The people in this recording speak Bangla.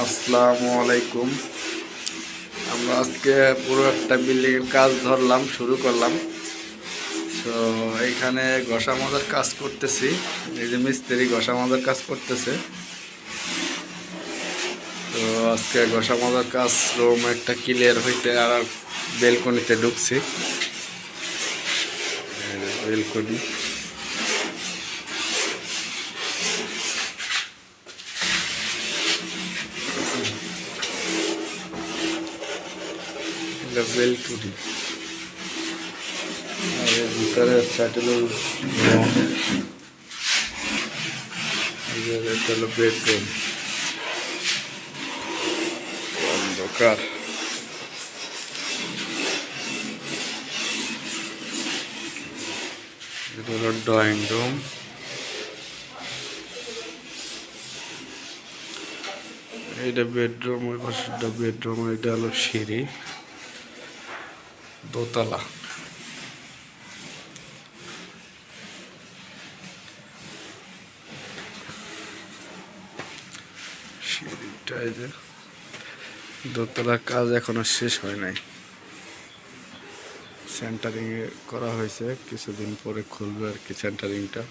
আসসালামু আলাইকুম। আমরা আজকে পুরো একটা বিল্ডিং এর কাজ ধরলাম, শুরু করলাম। তো এখানে ঘষা মাজার কাজ করতেছি। এই যে মিস্ত্রি ঘষা মাজার কাজ করতেছে। তো আজকে ঘষা মাজার কাজ রুম একটা ক্লিয়ার হইতে আর বেলকনিতে ঢুকছি। বেলকনি বেলকনি আর এর ভিতরে স্যাটেলের হলো বেডরুম। অন্ধকার। এটা হলো ড্রয়িং রুম। এটা বেডরুম, ওই পাশেরটা বেডরুম। এটা হলো সিঁড়ি, দোতলা। সিঁড়িটা এই যে দোতলার কাজ এখনো শেষ হয় নাই। সেন্টারিং করা হয়েছে, কিছুদিন পরে খুলবে আর কি সেন্টারিংটা।